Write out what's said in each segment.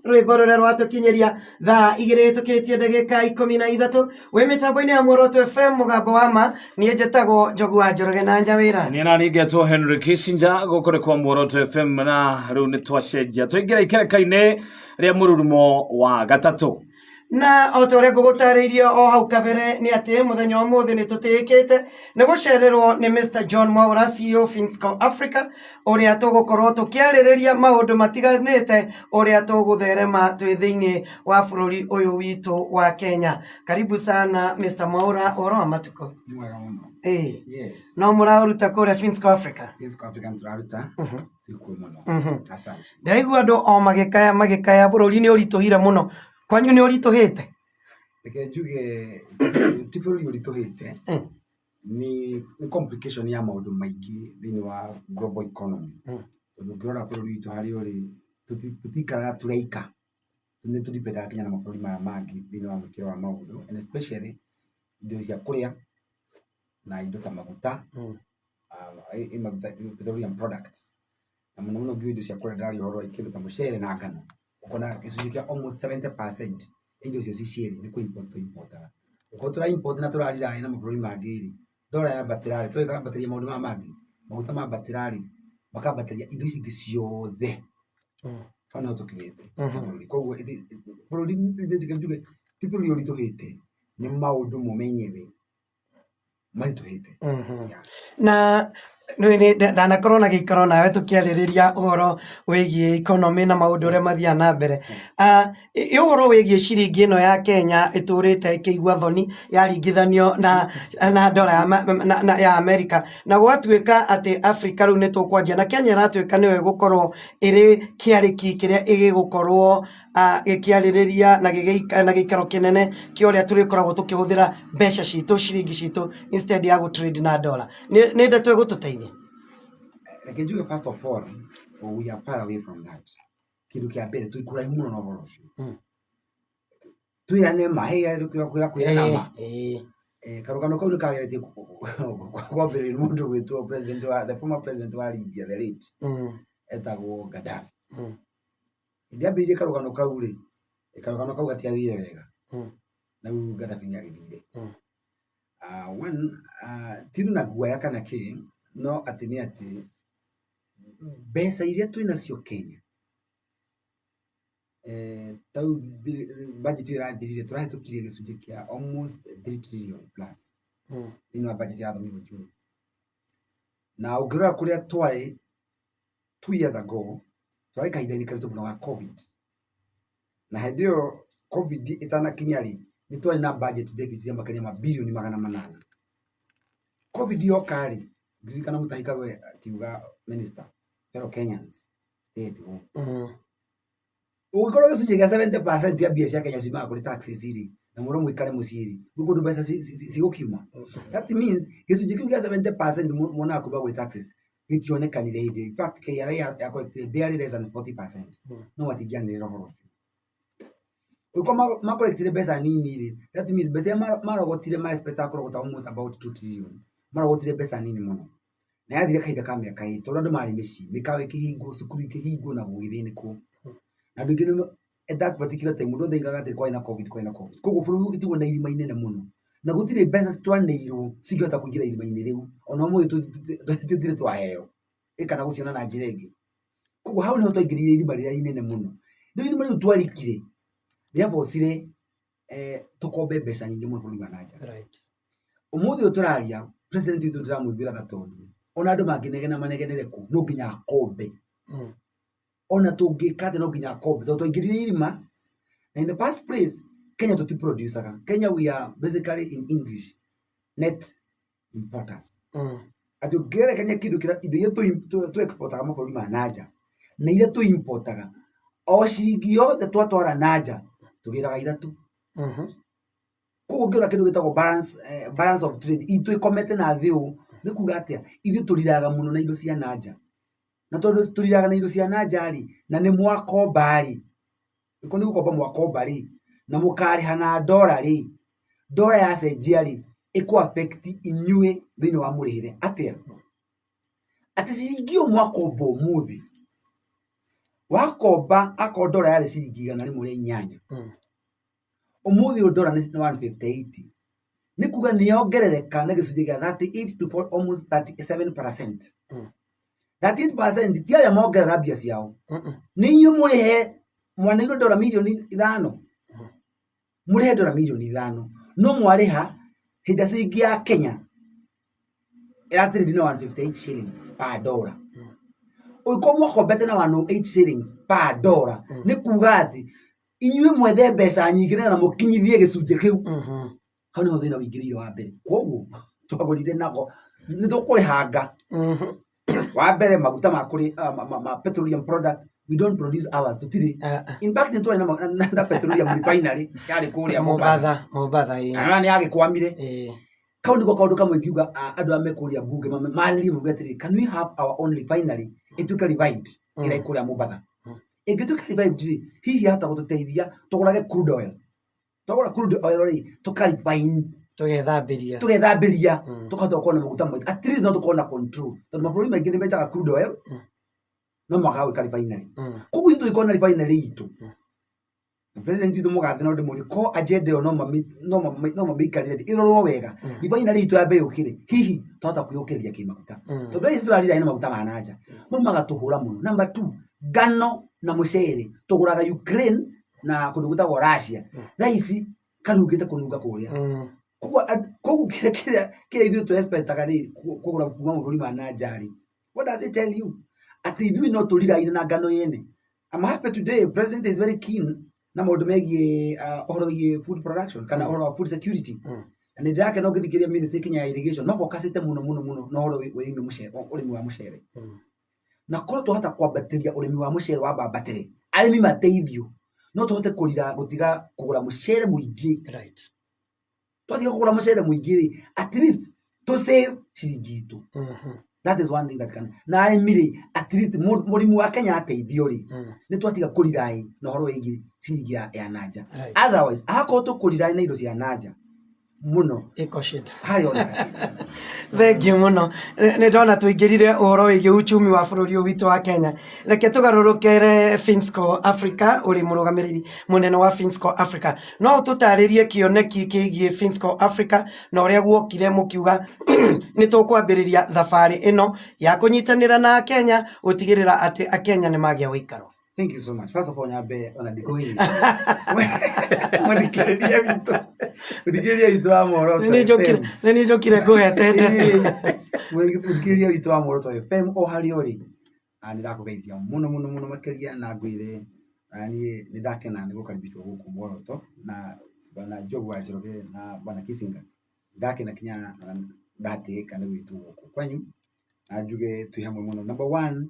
rwimbo ruria rwatukinyeria thaa igiri tukitie ndagika 13 wi mitambo-ini ya Murugamiriri FM mugambo wa ma nie njitagwo Njogu wa Njoroge na Njawira ni nani ngetwo Henry Kissinger gukore kwa Murugamiriri FM na riu ni twacenjia twingira ikereka-ini ria mururumo wa gatatu na otore ngugutariirie o hau kabere ni ati muthenya wa muthi ni tutikite ni gucererwo ni Mr John Mwaura CEO Finsco Africa uria tugukorwo tukiaririria maundu matiganite uria tugutherema twi thiini wa bururi uyu witu wa Kenya. Karibu sana Mr Mwaura, oro wa matuko. Ni mwega muno. Yes. No muraruta kure Finsco Africa. Finsco Africa turaruta. Tuikuo muno. Asante. Ndaigua andu o magikaya bururi ni urituhire muno. Kwanyu ni urituhite? Reke njuge ti bururi urituhite. Ni complication ya maundu maingi thini wa global economy. Tondu ngirora bururi witu hari uri tutikaraga tureika. Tuni tudipenda kinya na mabũrũri maya mangi thini wa mwikiro wa maundu, and especially indo cia kuria na indo ta maguta maguta petroleum products. Na muno indo cia kuria ndari horo ikindo ta mucere na ngano. Ukona gicunjĩ kia almost 70% indo cio cicieri ni ku import. Uko tura import na turarira na mabũrũri mangi dola ya batirari tweka batiria maundu ma mangi maguta ma batirari makabatiria indo ici ciothe kana tukigete koguo bururi njuge ti bururi urituhite ni maundu mumenyewe marituhite na ni ndanakorwo na giikaro nawe tukiaririria uhoro wigie economy na maundu uria mathia na mbere uhoro wigie ciringi ino ya Kenya iturite ikigwa thoni yaringithanio na dola ya America na gwatuika ati Africa riu ni tukwanjia na Kenya ratuika niwe gukorwo iri kiariki kiria igigukorwo ikiaririria na giikaro kinene ki uria turikoragwo tukihuthira mbeca citu ciringi citu instead ya gutrade na dola ni ndeto gututeithia. Like you first of all, we are far away from that. Kindu kia mbere tuikura muno no horo cio. Tuirane mahia kwira nama. Karugano kau nikageretie kwa mbere mundu gwitwo president wa the former president wa Libya, the late etagwo Gaddafi. Ndiambirije karugano kau ri karugano kau gatiathire wega. Na u Gaddafi ni agithire. One tiru na guaya kana ki no atini ati besa iria twina cio Kenya tau budget ira thirire turahitukirie gicunjĩ kia almost 3 trillion plus ino budget ya thomi gũjuru na ũngĩrora kuria twari 2 years ago twari kahinda-inĩ karitũ mũno ga COVID na hĩndĩ ĩyo COVID itanakinya ri ni twari na budget deficit ya makania mabilioni 800. COVID yoka ri ngirikana mutahikagwe akiuga minister pero Kenyans state ugikorwo gicunjĩ kia 70% ya mbia cia Kenya cimaga kuri taxes iri na muro mwikare muciiri gukundu mbeca cigukiuma. That means gicunjĩ kiu kia 70% mona kuba kuri taxes gitionekanire hindi. In fact KRA ya collected barely less than 40%. No watingianirira horo ucio uko makolectire mbeca nini ri. That means mbeca marogotire ma spectacle gota almost about 2 trillion marogotire mbeca nini muno na yathire kahinda ka miaka ii tondu andu mari micii mikawe kihingo cukuru ikihingo na gwithiniko na ndu ngine at that particular time mundu thaigaga ati kwa ina COVID koguo bururi utigwo na irima inene muno na gutire mbeca twaneirwo cingihota kuingira irima-ini riu ona muthi tutire twaheo ikana guciona na njira ingi koguo hau niho twaingirire irima riria inene muno ndio irima riu twarikire riavocire tukombe mbeca nyingi muno bururi wa nanja. Umuthi uturaria president witu ndiramuiguira gatondu ona andu manginegena manegenere ku no nginya akombe ona tungikate no nginya akombe tondu twaingirire irima. In the first place Kenya tuti producer Kenya we are basically in English net importers. Ati ugere Kenya kindu kira indo yetu tu exportaga mabũrũri ma nanja na ile tu importaga o ciringi yothe twatwara nanja tugiraga ithatu. Koguo ngira kindu gitagwo balance of trade itu ikomete na thiu ni kuga atia ithu turiraga muno na indo cia nanja na tondu turiraga na indo cia nanja ri na ni mwakomba ri iko ni gukomba mwakomba ri na mukariha na dola ri dola ya cenjia ri iku affect inyue thini wa murihire atia ati ciringi mwakomba umuthi wakomba akorwo ndora yarĩ ciringi 108 ũmũthĩ ndora nĩ 158 nĩ kuga nĩ ongerereka na gĩcunjĩ gĩa 38 to 4 almost 37%. 38% ti arĩa mongerera mbia ciao nĩ inyuĩ mũrĩhe mwana indo ndora milioni 5 mũrĩhe ndora milioni 5 no mwarĩha hĩndĩ ciringi ya Kenya ĩratirĩndi na 158 shilling per dollar. Ũko mwakombete na 108 shillings per dollar nĩ kuga atĩ inyuĩ mwethe mbeca nyingĩ na mũkinyithie gĩcunjĩ kĩu hau nĩho thĩna wĩingĩrĩire wa mbere. Koguo twagũrire nako nĩ tũkũrĩhanga wa mbere maguta ma petroleum product we don't produce ours tutiri in fact nitwa na petroleum refinery yari kũrĩa Mombasa nĩ yagĩkwamire kau nĩko kaũndũ kamwe ngiuga andũ ame kũrĩa bunge marĩrie mũgetĩrĩ can we have our own refinery ĩtuĩke revived ĩrĩa kũrĩa Mombasa ĩngĩtuĩka revived hihi hata gũtũteithia tũgũrage crude oil tũgũra crude oil rĩ tũkarefine tũgethambĩria tũkahota gũkorwo na maguta maingĩ at least no tũkorwo na control tondũ mabũrũri maingĩ nĩ metaga crude oil no mwaka gwĩka refinery koguo itũ ĩkorwo na refinery itũ president itũ mũgathe no ndĩmũrie ko agenda ĩyo no mamĩikarĩre ĩrorwo wega refinery itũ ya mbere ũkĩrĩ hihi twahota kwĩyũkĩrĩria kĩmaguta tondũ ici tũrarira na maguta ma nanja mau magatũhũra mũno. Number 2 ngano na mũcere tũgũraga Ukraine na kũndũ gwĩtagwo Russia thaa ici kanungĩte kũnunga kũrĩa koguo kĩrĩa ithuĩ tũ-expectaga rĩ kũgũra kuma mabũrũri ma nanja rĩ what does it tell you atĩ ithuĩ no tũriraine na ngano yene. I'm happy today president is very keen na maũndũ megiĩ ũhoro wĩgiĩ food production kana ũhoro wa food security na nĩ ndĩrakena ũngĩthikĩrĩria ministry Kenya ya irrigation no focusĩte mũno na ũhoro wĩgiĩ ũrĩmi wa mũcere na korwo twahota kwambatĩria ũrĩmi wa mũcere wa mbambatĩrĩ arĩmi mateithio no tũhote gũtiga kũgũra mũcere mũingĩ twatiga kũgũra mũcere mũingĩ rĩ at least to save ciringi itũ. That is one thing that can na arĩmi rĩ at least mũrĩmi wa Kenya ateithio rĩ nĩ twatiga kũriraĩ na ũhoro wĩgiĩ ciringi ya nanja otherwise akorwo tũkũriraĩ na indo cia nanja muno harĩ ona thengiũ mũno nĩ ndona tũingĩrire ũhoro wĩgiĩ uchumi wa bũrũri ũyũ witũ wa Kenya. Reke tũgarũrũkere Finsco Africa ũrĩ mũrũgamĩrĩri mũnene wa Finsco Africa no ũtũtarĩrie kĩoneki kĩgiĩ Finsco Africa na ũrĩa guokire mũkiuga nĩ tũkwambĩrĩria thabarĩ ĩno ya kũnyitanĩra na Kenya gũtigĩrĩra atĩ Akenya nĩ magĩa ũikaro. Thank you so much. First of all, nyambe ona ndikohiri. Mwathikĩrĩria witũ wa Muoroto FM. Nĩ njokire ngũhetete. Mwathikĩrĩria witũ wa Muoroto FM o harĩa ũrĩ. Nĩ ndakũgeithia mũno makĩria na ngwĩre niĩ nĩ ndakena nĩ gũkaribishwo gũkũ Muoroto na bwana Jogu wa Njoroge na bwana Kisinga. Ndakena kinya ndatĩĩka nĩ gwĩtwo gũkũ kwanyu na njuge twĩ hamwe mũno. Number 1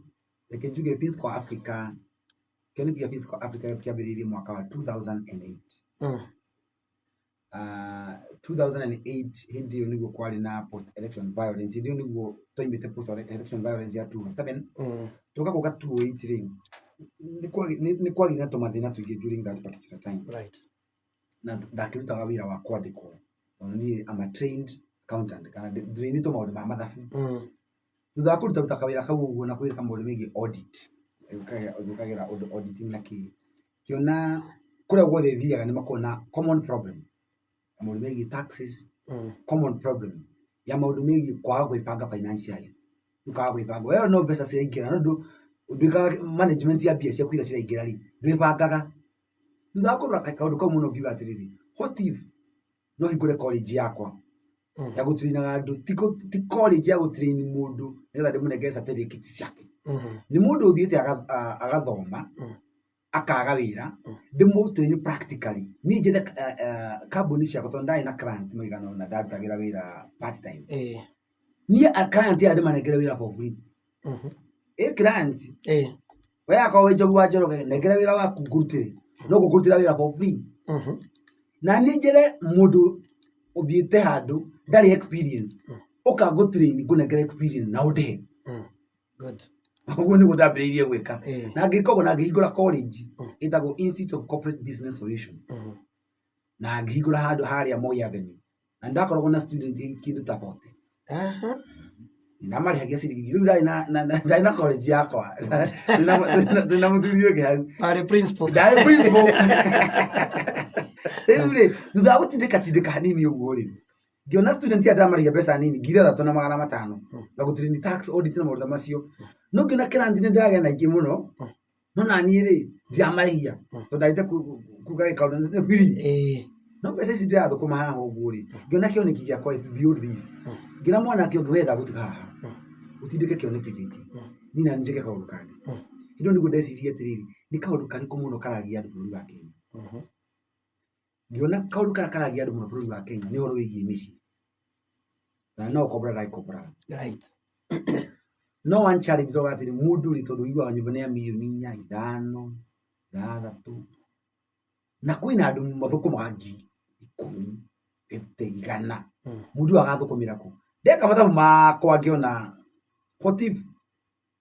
reke njuge Finsco Africa kioneki ya Finsco Africa kĩambĩrĩirie mwaka wa 2008. 2008 hindi ĩyo nĩguo kwarĩ na post election violence hindi ĩyo nĩguo twaimĩte post election violence ya 2007 tũkagũka 2008 rĩ nĩ kwagire na tũmathĩna tũingĩ during that particular time na ndakĩrutaga wĩra wa kwandĩkwo tondũ niĩ am a trained accountant kana ndĩrĩnĩtwo maũndũ ma mathabu thutha wa kũruta kawĩra kau ũguo na kwĩrĩka maũndũ megiĩ audit ũkagira auditing na kĩona kũrĩa guothe thiaga nĩ makona common problem maũndũ megiĩ taxes common problem ya maũndũ megiĩ kwaga gwĩbanga financially ũkaga gwĩbanga wewe no mbeca ciraingĩra no ndũĩkaga management ya mbia ciaku iria ciraingĩra rĩ ndwĩbangaga thutha wa kũrora kaũndũ kau mũno ngiuga atĩrĩrĩ what if no hingũre college yakwa ya gũtrainaga andũ ti college ya gũtrain mũndũ nĩgetha ndĩmũnengere certificate ciake nĩ mũndũ ũthiĩte agathoma akaga wĩra ndĩmũtrain practically niĩ njethe kambuni ciakwa tondũ ndarĩ na client mũigana ũna ndarutagĩra wĩra part time niĩ client ya ndĩmanengere wĩra for free client we akorwo wĩ Njogu wa Njoroge nengere wĩra waku ngũrutĩre no ngũkũrutĩra wĩra for free na niĩ njethe mũndũ ũthiĩte handũ ndarĩ experience ũkangũtrain ngũnengere experience na ũndĩhe ũguo nĩguo ndambĩrĩirie gwĩka na ngĩka ũguo na ngĩhingũra college ĩtagwo Institute of Corporate Business Solution na ngĩhingũra handũ harĩa Moi Avenue na ndakoragwo na student kĩndũ ta 40 na mari hagia ciringi riu ndai na college yakwa ndina muthuri ũngĩ hau Are principal. ndari principal rĩu thutha wa gũtindĩka hanini ũguo rĩ ngiona student ya ndamarigia mbeca nini 3,500 na gũtirĩ ni tax audit na maũndũ macio no ngiona kĩrathi ndagĩa na ingĩ mũno no nani rĩ ndiamarĩhia tondũ ndaite kuga gĩkaũndũ free no mbeca ici ndĩrathũkũma haha ũguo rĩ ngiona kĩoneki gĩakwa is beyond this ngira mwanake ũngĩ wenda gũtiga haha utindĩke kĩoneki gĩkĩ ni na njĩke kaũndũ kangĩ indo nĩguo ndecirie atĩrĩrĩ nĩ kaũndũ karĩkũ mũno karagia andũ bũrũri wa Kenya ngiona kaũndũ karagia andũ mũno bũrũri wa Kenya nĩ ũhoro wĩgiĩ mĩciĩ na no kobra Right. no one challenge zoga atĩrĩ mũndũ rĩ tondũ iguaga nyũmba nĩ ya milioni 5 6 na kwĩna andũ mathũkũmaga 10 50 igana mũndũ agathũkũmĩra kũ ndeka mathabu makwa ngĩona what if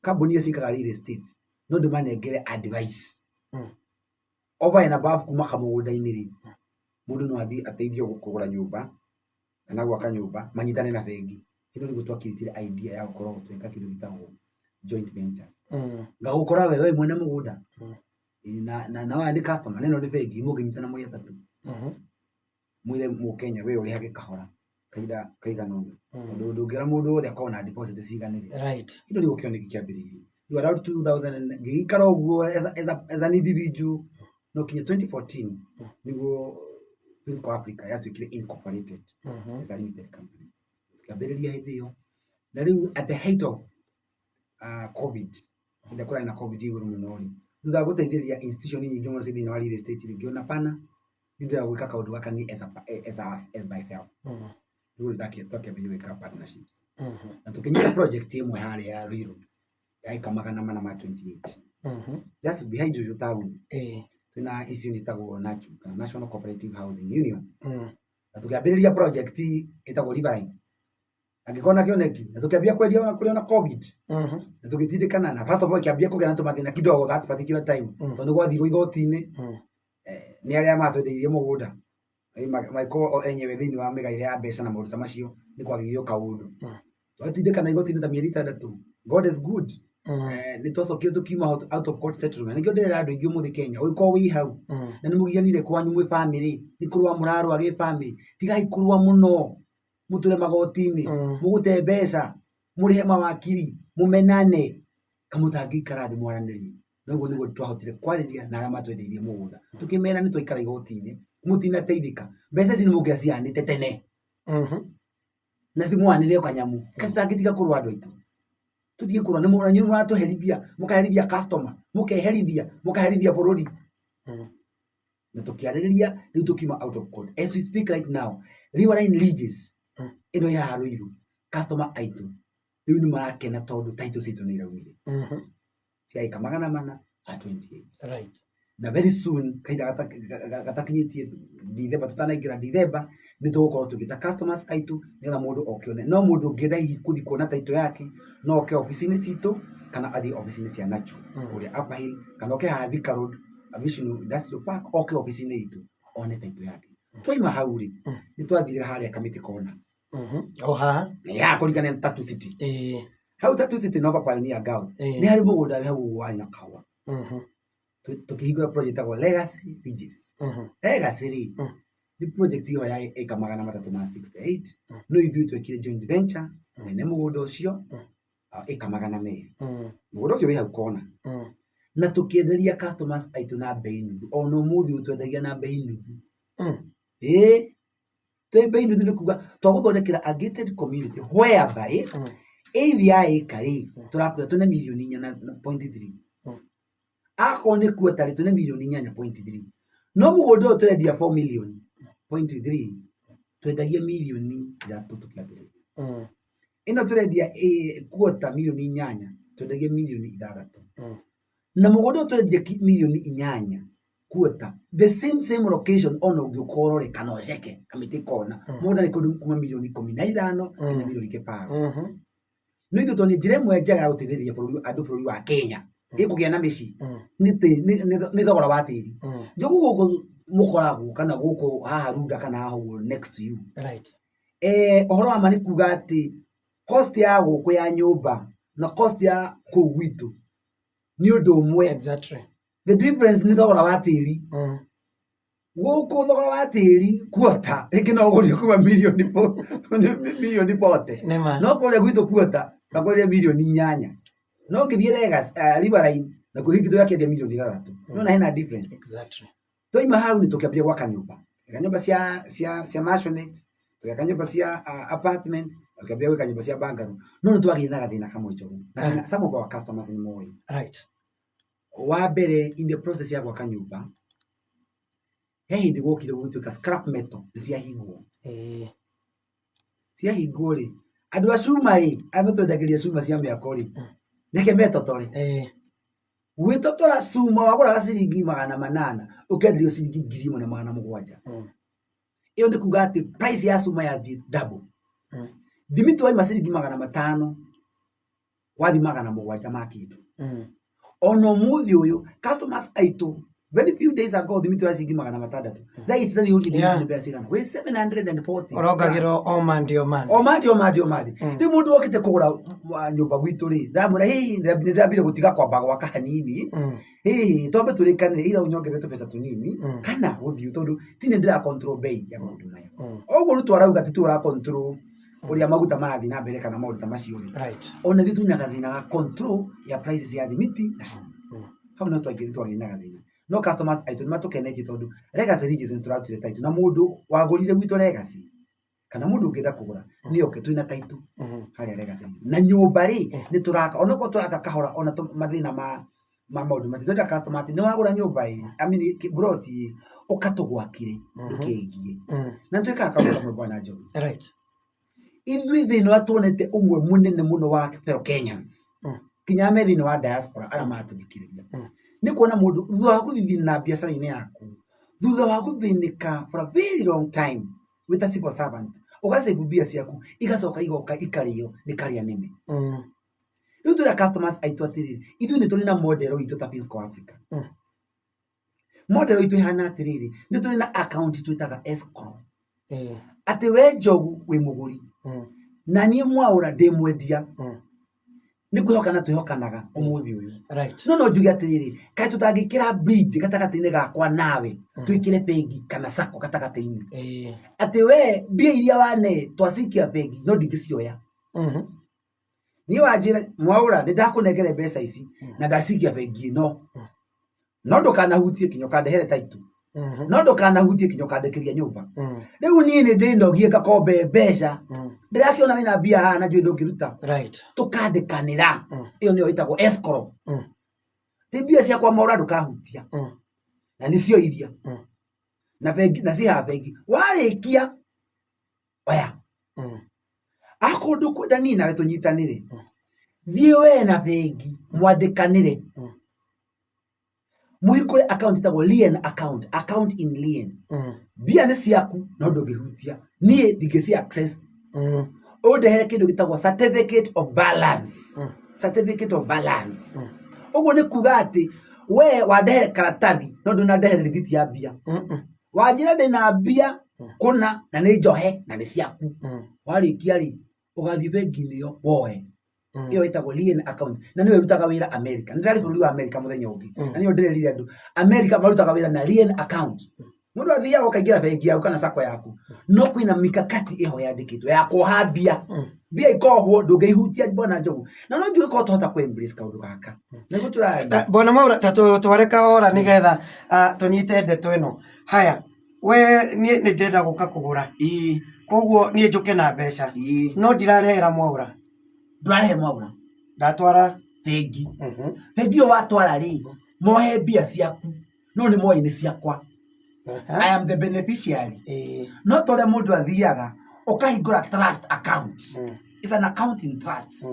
kambuni icikaga real estate no ndĩmanengere advice over and above kuma kamũgũnda-inĩ rĩ mũndũ no athiĩ ateithio kũgũra nyũmba kana gwaka nyũmba manyitane na bengi kĩndũ nĩguo twakĩrĩtire idea ya gũkorwo tweka kĩndũ gĩtagwo joint ventures ngagũkora wewe mwene mũgũnda na waya nĩ customer neno nĩ bengi mũngĩnyitana mũrĩ atatũ mwĩre Mũkenya we ũrĩhage kahora kaigana ũguo tondũ ndũngĩra mũndũ wothe akorwo na deposit ciganĩrĩ Right. kĩndũ nĩguo kĩoneki kĩambĩrĩirie you are out 2000 ngĩikara ũguo as an individual no kinya 2014 nĩguo Finsco Africa yatuĩkire incorporated as a limited company kĩambĩrĩria hĩndĩ ĩyo na rĩu at the height of COVID ndio kũrĩ na COVID igũrũ mũno rĩ thutha wa gũteithĩrĩria institution nyingĩ mũno cia thĩinĩ wa real estate ngĩona pana ndio ya gwĩka kaũndũ gaka ni as myself ndio twakĩambĩrĩria gwĩka partnerships na tũkĩnyita project ĩmwe harĩa ya Ruiru ya eka 428 just behind you town tuna issue nitagwo NACU kana National Cooperative Housing Union na tũkĩambĩrĩria project ĩtagwo Riverine angĩkona kĩoneki na tũkĩambia kwendia ona kũrĩ ona COVID na tũgĩtindĩkana na first of all kĩambia kũgĩa na tũmathĩna kidogo that particular time tondũ gwathirwo igoti-inĩ nĩ arĩa matwendeirie mũgũnda maiko enyewe thĩinĩ wa mĩgaire ya mbeca na maũndũ macio nĩ kwagĩirio kaũndũ twatindĩkana igoti-inĩ ta mĩeri 6 God is good nĩ twacokire tũkiuma out of court settlement nĩkĩo ndĩrera andũ aingĩ ũmũthĩ Kenya ũgĩkorwo wĩ hau na nĩ mũgianire kwanyu mwĩ family nĩ kũrũa mũrarũa gĩ family tigai kũrũa mũno mũtũre magoti-inĩ mũgũte mbeca mũrĩhe mawakiri mũmenane kamũtangĩikara thĩ mwaranĩrie noguo nĩguo twahotire kwarĩria na arĩa matwendeirie mũgũnda tũkĩmera nĩ twaikara igoti-inĩ mũtinateithĩka mbeca ici nĩ mũngĩacianĩte tene na cimwanĩre kanyamũ katangĩtiga kũrũa andũ aitũ tutige kũrũa nĩ mũranyu mũratũherithia mũkaherithia customer mũkaherithia bũrũri na tũkĩarĩrĩria rĩu tũkiuma out of court as we speak right now Riverine Regis ĩno ya Ruiru customer aitũ rĩu nĩ marakena tondũ title citũ nĩ iraumire ciaika 428 Right. na very soon kaida gatakinyĩtie December tutanaingira December nĩ tũgũkorwo tũgĩta customers aitũ nĩgetha mũndũ okione no mũndũ ũngĩenda hihi kuthi kuona title yake no oke ofici-inĩ citũ kana athi ofici-inĩ cia NACU ũrĩa Upper Hill kana oke haha Thika Road Vision Industrial Park oke ofici-inĩ itũ one title yake twaima hau rĩ nĩ twathire harĩa Kamiti Corner o haha ya kũrigania Tattoo City hau Tattoo City no Pioneer Girls nĩ harĩ mũgũnda hau wari na kawa tukihingũra project yagwo Legacy Regis Legacy rĩ nĩ project iyo ya eka 368 no ithuĩ twekire joint venture nene mũgũnda ũcio eka 200 mũgũnda ũcio wĩ hau kona na tũkĩenderia customers aitũ na bei nuthu ona ũmũthĩ ũtwendagia na bei nuthu twĩ bei nuthu nĩ kuga twagũthondekera a gated community whereby area ĩka rĩ tũrakwĩra tũne milioni 4.3 akorwo nĩ kuota rĩ tũne milioni 8.3 no mũgũnda ũyũ tũrendia 4 million 0.3 twendagia milioni 3 tũkĩambĩrĩria ĩno tũrendia kuota milioni 8 twendagia milioni 6 na mũgũnda ũyũ tũrendia milioni 8 kuota the same location ona ũngĩkorwo rĩ kana ũceke Kamiti Corner mũgũnda nĩ kũndũ kuma milioni 15 nginya milioni kĩbaũ no ithuĩ tondũ njĩra ĩmwe njega ya gũteithĩrĩria bũrũri wa Kenya ĩkũgĩa na mĩciĩ nĩ thogora wa tĩri njogu gũkũ mũkoragwo kana gũkũ haha Runda kana haha ũguo next to you Right. Ũhoro wa ma nĩ kuga atĩ cost ya gũkũ ya nyũmba na cost ya kũu gwitũ nĩ ũndũ ũmwe. Exactly. The difference nĩ thogora wa tĩri. Gũkũ thogora wa tĩri kuota ĩngĩ no ũgũrie kuma milioni 40. No kũrĩa gwitũ kuota na kũrĩa milioni 8. No ngĩthiĩ Legas Riverine na kũhingithwo yakĩendia milioni 3. No na hena difference. Exactly. Toima hau nĩ tũkĩambia gwaka nyũmba. Nyũmba cia maisonette, tũgĩaka nyũmba cia apartment, tũkĩambia gwĩka nyũmba cia bungalow. No nĩ twagĩire na gathĩna kamwe njogu. Na some of our customers nĩ moĩ. Right. Wa mbere in the process ya gwaka nyũmba, he hĩndĩ gũkire gũgĩtuĩka scrap metal nĩ ciahingwo. Ciahingwo rĩ, andũ a cuma rĩ, arĩa twendagĩria cuma cia mĩako rĩ, nĩke metotore. Gwĩtotora cuma wagũraga ciringi 800 ũkenderio ciringi 1,700. Iyo nĩ kuga atĩ price ya cuma yathiĩ double. Thimiti waima ciringi 500 wathi 700 ma kĩndũ. Ono mũthĩ ũyũ customers aitũ very few days ago thimiti wa ciringi 600. Thaa ici tathiĩ ũrie thimiti mbea cigana. We 740. Orongagĩrwo o mandi. Rĩu mũndũ okĩte kũgũra nyũmba gwitũ rĩ, ndamwĩra hihi nĩndambire gũtiga kwamba gwaka hanini. Hihi twambe tũrĩkanĩre ira ũnyongerere tũbeca tũnini kana gũthiĩ tondũ ti nĩ ndĩra control bei ya maũndũ maya. Ũguo rĩu twarauga ti tũra control ũrĩa maguta marathiĩ na mbere kana maũndũ ta macio rĩ. Ona ithuĩ twĩna gathĩna ga control ya prices ya thimiti na cuma. Hau no twagĩire na gathĩna. No customers aitũ nĩmatũkenetie tondũ Legacy Ridges nĩ tũratũire title na mũndũ wagũrire gwitũ Legacy kana mũndũ ũngĩenda kũgũra nĩ oke twĩna title harĩa Legacy Ridges. Na nyũmba rĩ nĩ tũraka ona ko tũraka kahora ona mathĩna ma maũndũ macio. Twenda customer atĩ nĩ wagũra nyũmba ĩ broti ĩ ũkatũgwakire ndũkeigie. Na twĩkaga kaũndũ kamwe bwana Njogu. Right. Ithuĩ thĩinĩ wa tuonete ũmwe mũnene mũno wa fellow Kenyans. Kinya me thĩinĩ wa diaspora arĩa matũthikĩrĩria. Nĩ kuona mũndũ thutha wa gũthithina biacara-inĩ yaku, thutha wa gũthĩnĩka for a very long time with a civil servant, ũgasave mbia ciaku igacoka igoka ikarĩo nĩ karĩa nĩme. Rĩu tũrĩa customers aitũ atĩrĩrĩ, ithuĩ nĩ tũrĩ na model itũ ta Finsco Africa. Model itũ ĩhana atĩrĩrĩ, nĩ tũrĩ na account twĩtaga escrow. Atĩ we Njogu wĩ mũgũri na niĩ Mwaura ndĩ mwendia. Nĩ kwĩhokana twĩhokanaga ũmũthĩ ũyũ. No njuge atĩrĩrĩ, kaĩ tũtangĩkĩra bridge gatagatĩ-inĩ gakwa nawe twĩkĩre bengi kana sacco gatagatĩ-inĩ. Atĩ we mbia iria wane twacikia bengi no ndingĩcioya. Niĩ wanjĩra Mwaura nĩ ndakũnengere mbeca ici na ndacikia bengi ĩno. No ndũkanahutie kinya ũkandehere title. No ndũkanahutie kinya ũkandĩkĩria nyũmba. Rĩu niĩ nĩ ndĩnogie ngakombe mbeca. Ndĩrakĩona wĩna mbia haha na njũĩ ndũngĩruta. Tũkandĩkanĩra. Ĩyo nĩyo ĩtagwo escrow. Ti mbia ciakwa Mwaura ndũkahutia. Na nĩcio iria. Na bengi na ciha bengi. Warĩkia oya. Akorwo ndũkwenda niĩ nawe tũnyitanĩre. Thiĩ we na bengi mwandĩkanĩre. Mũhingũre account ĩtagwo lien account in lien. Mbia nĩ ciaku no ndũngĩhutia. Niĩ ndingĩci access. Ũndehere kĩndũ gĩtagwo certificate of balance. Certificate of balance. Ũguo nĩ kuga atĩ we wandehere karatathi no ndũnandehere rĩthiti ya mbia. Wanjĩra ndĩna mbia kũna na nĩ njohe na nĩ ciaku. Warĩkia rĩ ũgathiĩ bengi-inĩ ĩyo woe. Iyo ĩtagwo lien account. Na nĩwe ũrutaga wĩra America. Nĩ ndarĩ bũrũri wa America mũthenya ũngĩ. Na nĩyo ndĩrerire andũ America marutaga wĩra na lien account. Mũndũ athiaga ũkaingĩra bengi yaku kana sacco yaku. No kwĩna mikakati ĩho yandĩkĩtwo ya kuoha mbia. Mbia ikohwo ndũngĩihutia bwana Njogu. Na no njuge ko tũhota embrace kaũndũ gaka. Nĩguo tũrarĩa. Bwana Mwaura tware kahora nĩgetha tũnyite ndeto ĩno. Haya, we niĩ nĩ ndĩrenda gũka kũgũra. Koguo niĩ njũke na mbeca. No ndirarehera Mwaura. Ndwarehe Mwaura. Ndatwara bengi. Bengi ĩyo watwara rĩ, mohe mbia ciaku. No nĩ moe nĩ ciakwa. I am the beneficiary. No tũrĩa mũndũ athiaga ũkahingũra trust account. It's an account in trust.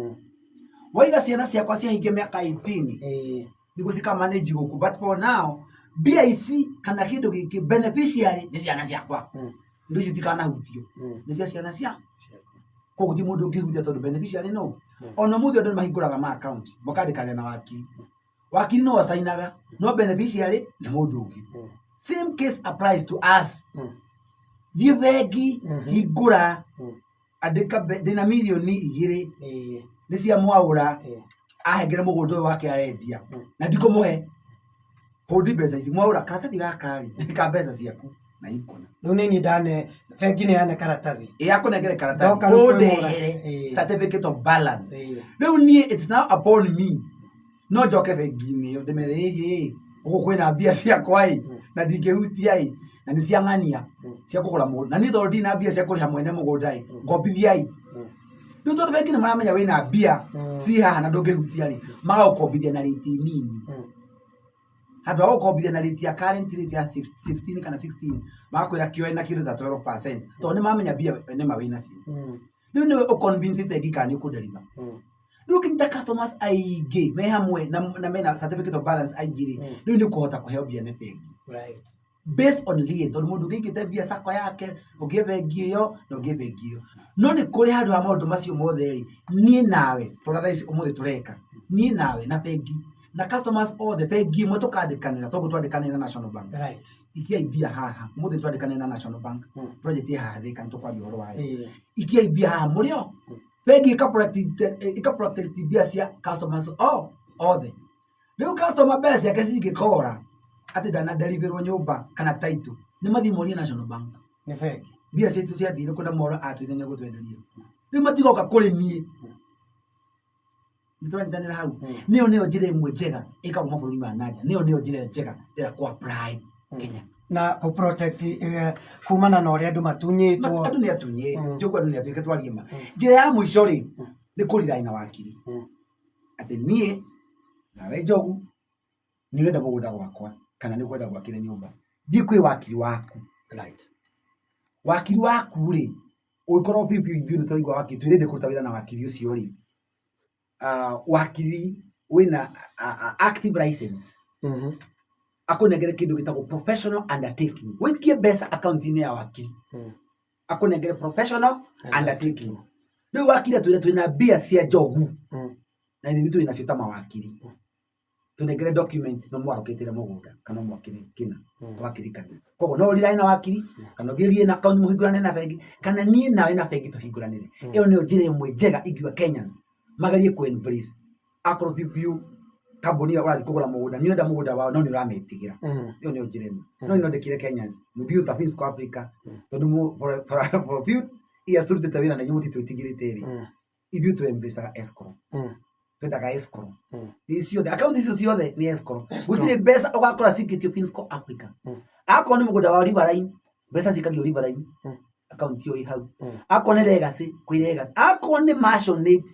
Waiga ciana ciakwa ciahingia mĩaka 18 nĩguo cikamanage gũkũ. But for now mbia ici kana kĩndũ gĩkĩ beneficiary nĩ ciana ciakwa. Ndio citikanahutia. Nĩ cia ciana ciakwa. Koguo ti mũndũ ũngĩhutia tondũ beneficiary no. Ona mũthĩ andũ mahingũraga ma account makandĩkanĩra na wakiri. Wakiri no asainaga no beneficiary nĩ mũndũ ũngĩ. Same case applies to us. Thiĩ bengi hingũra andika ndina milioni 2 ni cia Mwaura ahengere mũgũnda wake arendia na ndikũmũhe hũndi mbeca ici Mwaura karatathi gakari ka mbeca ciaku na ikona rĩu nĩ ndane bengi nĩ yane karatathi yakũnengere karatathi hũndehere certificate of balance rĩu niĩ it's now upon me no njoke bengi-inĩ ĩyo ndĩmere ĩhĩ gũkũ kwĩna mbia ciakwa na ndingĩhutia na nĩ cia ng'ania cia kũgũra mũgũnda na niĩ tondũ ndina mbia cia kũrĩha mwene mũgũnda ngobithia rĩu tondũ bengi nĩ maramenya wĩna mbia ci haha na ndũngĩhutia magagũkombithia na rĩti nini handũ ha gũkombithia na rĩti ya current rate ya 15 kana 16 magakwĩra kĩoe na kĩndũ ta 12% tondũ nĩ mamenya mbia nĩma wĩna cio rĩu nĩwe ũconvince bengi kana nĩ ũkũnderiba rĩu ũkĩnyita customers aingĩ me hamwe na mena certificate of balance aingĩ rĩu nĩ ũkũhota kũheo mbia nĩ bengi based on lien tondũ mũndũ ũngĩingĩte mbia sako yake ũngĩe bengi ĩyo na ũngĩe bengi ĩyo no nĩ kũrĩ handũ ha maũndũ macio mothe niĩ nawe tondũ thaa ici ũmũthĩ tũreka niĩ nawe na bengi na customers othe bengi ĩmwe tũkandĩkanĩra tondũ twandĩkanĩra na National Bank ikiai mbia haha ũmũthĩ twandĩkanĩra na National Bank project ya haha Thika nĩ tũkwaria ũhoro wayo ikiai mbia haha mũrĩo bengi ĩka-protect mbia cia customers othe rĩu customer mbeca ciake cingĩkora atĩ ndanadeliverwo nyũmba kana title nĩ mathiĩ morie National Bank nĩ bengi mbia ciitũ ciathire kũrĩa Mwaura atwĩte nĩ gũtwenderia rĩu matigoka kũrĩ niĩ nĩtũranyitanĩra hau nĩyo njĩra ĩmwe njega ĩkagwo mabũrũri ma nanja nĩyo njĩra njega ĩrĩa kũ-apply Kenya na kũ-protect kumana na ũrĩa andũ matunyĩtwo andũ nĩ atunyĩ njũkũ andũ nĩ atuĩke twarie ma njĩra ya mũico rĩ nĩ kũriraĩ na wakiri atĩ niĩ nawe Njogu nĩ ũrenda mũgũnda gwakwa kana nĩ kwenda gwakĩre nyũmba thiĩ kwĩ wakiri waku wakiri waku rĩ ũgĩkorwo biũ ithuĩ nĩ tũraigua wakiri twĩrĩndĩ kũruta wĩra na wakiri ũcio rĩ wakiri wĩna active license akũnengere kĩndũ gĩtagwo professional undertaking wĩkie mbeca akaunti-inĩ ya wakiri akũnengere professional undertaking rĩu wakiri atwĩre twĩna mbia cia Njogu na ithuĩ twĩna cio ta mawakiri tunengere document no mwaroketera mũgũnda kana mwakire kina twakirikanira koguo no rĩraĩ na wakiri kana ũgĩrie na account mũhingũrane na bengi kana niĩ nawe na bengi tũhingũranĩre ĩyo nĩyo njĩra ĩmwe njega ingiuga Kenyans magarie ku-embrace akorwo biũ kambuni ĩyo ũrathiĩ kũgũra mũgũnda nĩ ũrenda mũgũnda wao no nĩ ũrametigĩra ĩyo nĩyo njĩra ĩmwe no nyendekire Kenyans mũthiĩ ta Finsco Africa tondũ for few years tũrutĩte wĩra na inyuĩ mũtitwĩtigĩrĩte rĩ ithuĩ tũ-embrace escrow twetaga escrow icio the account icio ciothe ni escrow gũtirĩ mbeca ũgakora cikĩtio Finsco Africa akorwo nĩ mũgũnda wa Riverine mbeca cikagio Riverine account ĩyo ĩ hau akorwo nĩ legacy kwĩ legacy akorwo nĩ masionate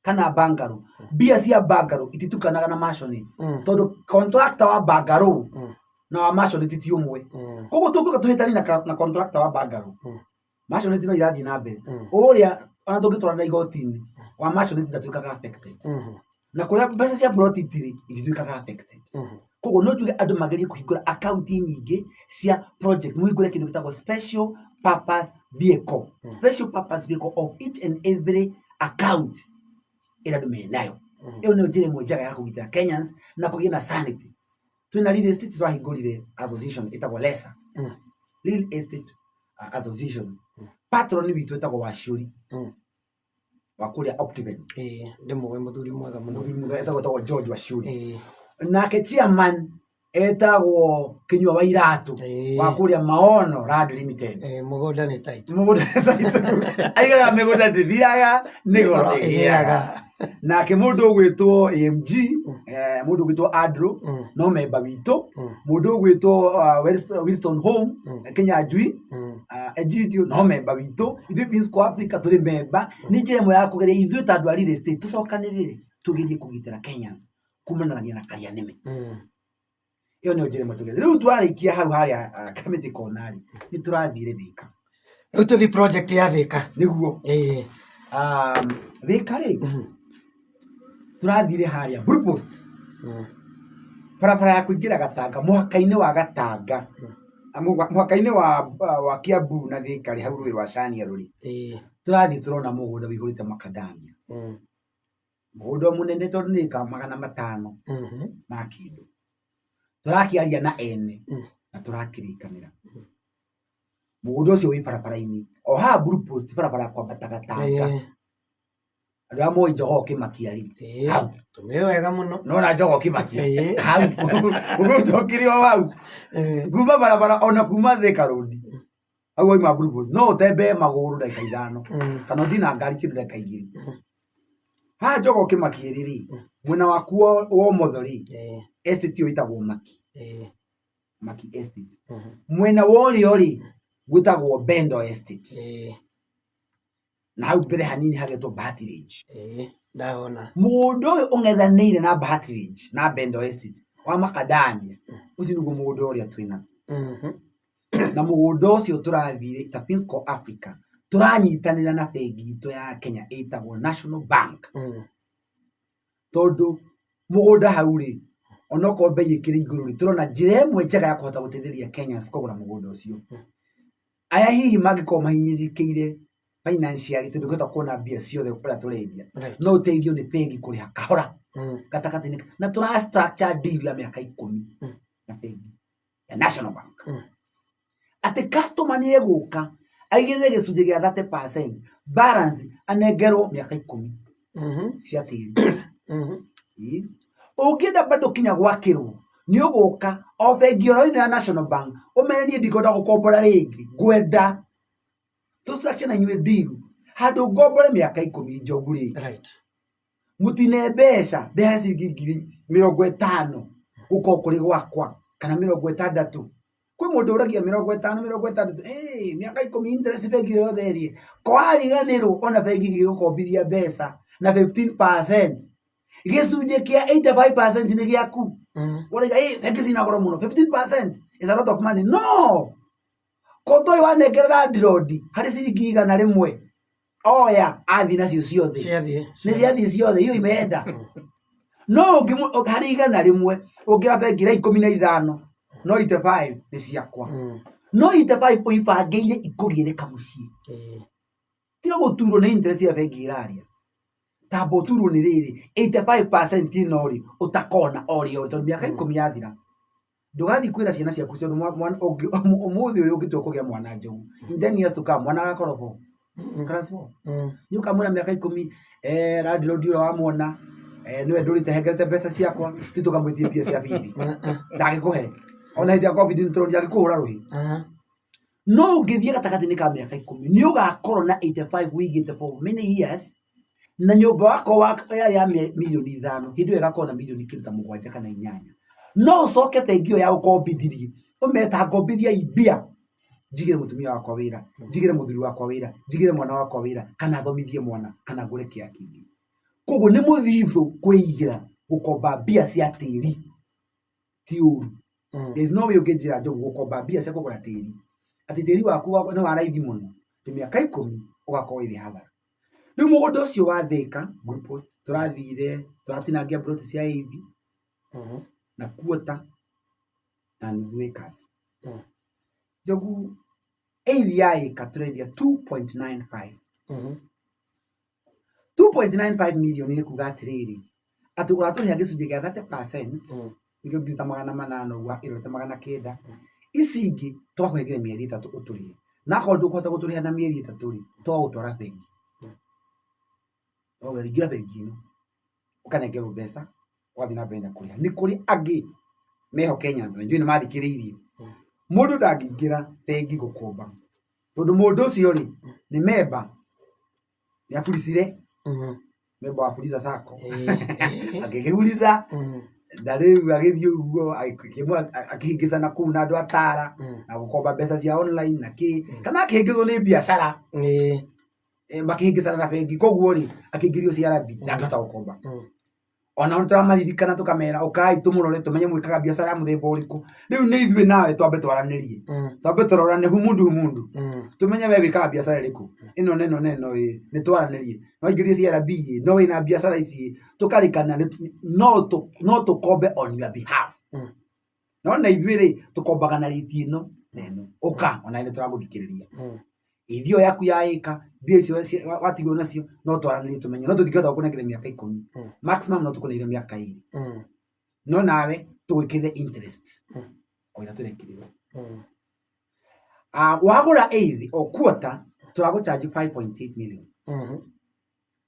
kana bangaro mbia cia bangaro ititukanaga na masionate tondũ contractor wa bangaro na wa masionate ti ũmwe koguo tũngĩka tũhĩtani na contractor wa bangaro masionate no irathiĩ na mbere ũrĩa ona tũngĩtwarana igoti-inĩ wa masionate ndatuĩkaga affected na kũrĩa mbeca cia brotitiri itituĩkaga affected koguo no tuge andũ magerie kũhingũra akaunti nyingĩ cia project mũhingũre kĩndũ gĩtagwo special purpose vehicle of each and every account ĩrĩa andũ menayo ĩyo nĩyo njĩra ĩmwe njega ya kũgitĩra Kenyans na kũgĩa na sanity twĩna real estate twahingũrire association ĩtagwo LESA real estate association patron witũ ĩtagwo Waciũri wa kũrĩa Optiven ndĩmũĩ mũthuri mwega mũno mũthuri mwega etagwo George Waciũri nake chairman etagwo Kĩnyua wa Iratũ wa kũrĩa Maono Land Limited mũgũnda nĩ tight aigaga mĩgũnda ndĩthiaga nĩ goro ĩgĩaga nake mũndũ ũgwĩtwo AMG mũndũ ũgwĩtwo Andrew no memba witũ mũndũ ũgwĩtwo Winston Home Kĩnyanjui Egidio no memba witũ ithuĩ Finsco Africa tũrĩ memba nĩ njĩra ĩmwe ya kũgeria ithuĩ ta andũ a real estate tũcokanĩrĩre tũgerie kũgitĩra Kenyans kumananagia na karĩa nĩme ĩyo nĩyo njĩra ĩmwe tũgerie rĩu twarĩkia hau harĩa committee konari nĩ tũrathire Thika rĩu tũthi project ya Thika nĩguo Thika rĩ tũrathire harĩa Blue Post barabara ya kũingĩra Gatanga mũhaka-inĩ wa Gatanga mũhaka-inĩ wa Kiambu na Thika rĩ hau rũĩ rwa Chania rũrĩ tũrathiĩ tũrona mũgũnda wĩihũrĩte macadamia mũgũnda mũnene tondũ nĩ ĩka 500 ma kĩndũ tũrakĩaria na ene na tũrakĩrĩkanĩra Mũgũnda ũcio wĩ barabara-inĩ. O haha Blue Post barabara kwa Gatanga. Andũ a Moi Njogo Kĩmakia-rĩ. Hau. Tũmĩo wega mũno. Nona Njogo Kĩmakia. Hau. Mũgũnda ũkĩrĩ o hau. Kuma barabara ona kuma Thika Road. Hau oima Blue Post. No ũtembee magũrũ ndagĩka 5. Kana ũthiĩ na ngari kĩndũ ndagĩka 2. Haha Njogo Kĩmakia-rĩ, mwena waku wa ũmotho-rĩ, estate ĩyo ĩtagwo Maki. Maki Estate. Mwena wa ũrĩo-rĩ, gwĩtagwo Bendo Estate. Na hau mbere hanini hagetwo Bahati Ridge. Ndawona. Mũgũnda ũyũ ũng'ethanĩire na Bahati Ridge na Bendo Estate wa Makadamia. Ũcio nĩguo mũgũnda ũrĩa twĩna. Na mũgũnda ũcio tũrathire ta Finsco Africa. Tũranyitanĩra na bengi itũ ya Kenya ĩtagwo National Bank. Tondũ mũgũnda hau-rĩ, onokorwo mbei ĩkĩrĩ igũrũ-rĩ, tũrona njĩra ĩmwe njega ya kũhota gũteithĩrĩria Kenyans kũgũra mũgũnda ũcio. Aya hihi mangĩkorwo mahinyĩrĩrĩkĩire financially tondũ ngĩhota kuona mbia ciothe ũrĩa tũrendia. No ũteithio nĩ bengi kũrĩha kahora gatagatĩ-inĩ. Na tũra-structure deal ya mĩaka 10 na bengi ya National Bank. Atĩ customer nĩ egũka aigĩrĩre gĩcunjĩ gĩa 30%, balance anengerwo mĩaka 10 cia tĩri. Ũngĩenda bado kinya gwakĩrwo nĩ ũgũka o bengi ĩno ya National Bank ũmere niĩ ndikwenda gũkombora rĩngĩ, ngwenda tũ-structure na inyuĩ deal handũ ngombore mĩaka 10 njogu-rĩ, mũtine mbeca ndehe ciringi ngiri 50 gũkorwo kũrĩ gwakwa kana 60. Kwĩ mũndũ ũragia 50, 60, mĩaka 10 interest bengi ĩyo yothe ĩrĩ. Kwariganĩrwo ona bengi ĩgĩgũkombithia mbeca na 15%. Gĩcunjĩ kĩa 85% nĩ gĩaku. Ũrĩga bengi cina goro mũno. 15% is a lot of money. No! Kondo ũyũ wanengerera landlord harĩ ciringi 100 oya athi nacio ciothe. Nĩ ciathiĩ ciothe iyo imeenda. No harĩ 100 ũngĩra bengi ra 15 no 85 nĩ ciakwa. No 85 ũibangĩire ikũgĩre kamũciĩ. Tiga gũturwo nĩ interest ya bengi ĩraria. Tamba ũturwo nĩ rĩrĩ 85% ĩno-rĩ ũtakona orĩo tondũ mĩaka 10 yathira. Ndũgathiĩ kwĩra ciana ciaku ũmũthĩ ũyũ ũngĩtua kũgĩa mwana njogu. In 10 years to come mwana agakorwo class 4. Nĩ ũkamwĩra mĩaka 10 landlord ũyũ wamwona nĩwe ndũrĩte hengerete mbeca ciakwa ti tũkamwĩtie mbia cia bibi. Ndagĩkũhe. Ona hĩndĩ ya COVID nĩ tũronire agĩkũhũra rũhĩ. No ũngĩthiĩ gatagatĩ-inĩ ka mĩaka 10 nĩ ũgakorwo na 85 wĩigĩte for many years. Na nyũmba wako yarĩ ya milioni 5 hĩndĩ ĩyo ĩgakorwo na milioni 7 kana 8. No ũcoke bengi ĩyo ya gũkombithirie ũmere ta ngombithia mbia njigĩre mũtumia wakwa wĩra, njigĩre mũthuri wakwa wĩra, njigĩre mwana wakwa wĩra, kana thomithie mwana kana ngũre kĩaya kĩngĩ. Koguo nĩ mũthithũ kwĩigĩra gũkomba mbia cia tĩri ti ũru. There's no way ũngĩnjĩra Njogu gũkomba mbia cia kũgũra tĩri atĩ tĩri waku nĩ wa raithi mũno mĩaka 10 ũgakorwo ĩrĩ hathara. Rĩu mũgũnda ũcio wa Thika Blue Post tũrathire tũratinangia plot cia AV na quarter na nuthu acres. Njogu AV ya ĩka tũrendia 2.95. 2.95 million nĩ kuga atĩrĩrĩ atĩ ũratũrĩha gĩcunjĩ gĩa 30% nĩkĩo ngiri ta 800 ũguo ĩrote 900. Ici ingĩ twakũhengere mĩeri 3 ũtũrĩhe. Na akorwo ndũkũhota gũtũrĩha na mĩeri 3-rĩ twagũtwara bengi. Ingĩra bengi ĩno ũkanengerwo mbeca ũgathiĩ na mbere na kũrĩha. Nĩ kũrĩ angĩ meho Kenyans na njũĩ nĩ mathikĩrĩirie. Mũndũ ndangĩingĩra bengi gũkomba tondũ mũndũ ũcio-rĩ nĩ memba nĩ afulicire memba wa Fuliza Sacco akĩgĩfuliza ndarĩ agĩthiĩ ũguo akĩhingĩcana kũu na andũ atara na gũkomba mbeca cia online na kĩ kana akĩhingĩcwo nĩ biacara makĩhingĩcana na bengi. Koguo-rĩ akĩingĩrio CRB ndangĩhota gũkomba. Ona tũramaririkana tũkamera ũkai tũmũrore tũmenye mwĩkaga biacara ya mũthemba ũrĩkũ. Rĩu nĩ ithuĩ nawe twambe twaranĩrie, twambe tũrorane humundu tũmenye we wĩkaga biacara ĩrĩkũ, ĩno neno nĩ twaranĩrie no ingĩrie CRB no wĩna biacara ici tũkarĩkana no tũkombe on your behalf. No na ithuĩ-rĩ tũkombaga na rĩti ĩno neno ũka ona nĩ tũragũthikĩrĩria. Ithio yaku ya ĩka mbia icio watigwo nacio no twaranĩrie tũmenye no tũtingĩhota gũkũnengera mĩaka 10 maximum no tũkũnengere mĩaka 2 no nawe tũgwĩkĩrĩre interest o ĩrĩa tũrekĩrĩrwo. wagura eighth or quarter turago charge 5.8 million.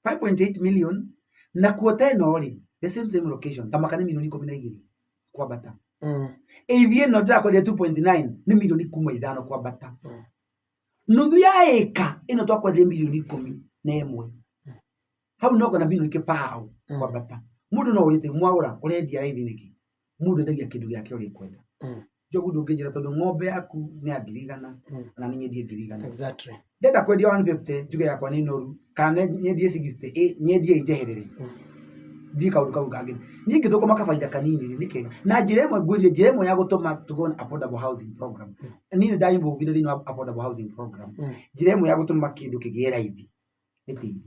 5.8 million na quarter no ri the same location tamakane milioni 12 kwa bata. Eighth no ndako ya 2.9 ni milioni 15 kwa bata. Nuthu ya eka ino twakwa milioni 11. Hau no gona milioni kipao kwa bata. Mundu no urite Mwaura urendia eighth niki. Mundu ndagia kindu gyake uri kwenda. Jogu ndungijira tondu ng'ombe yaku ni agirigana na ni nyendie ngirigana. Exactly. Ndenda kwendia 150 njuge yakwa ni noru kana nyendie 60 nyendie ijeherere. Ndika uruka ugage. Ningi thoko makafaida kanini nikega. Na jiremo ngwije jiremo ya gutuma tugona affordable housing program. Nini ndaimbo vile dino affordable housing program. Jiremo ya gutuma kindu kigera hivi. Niki.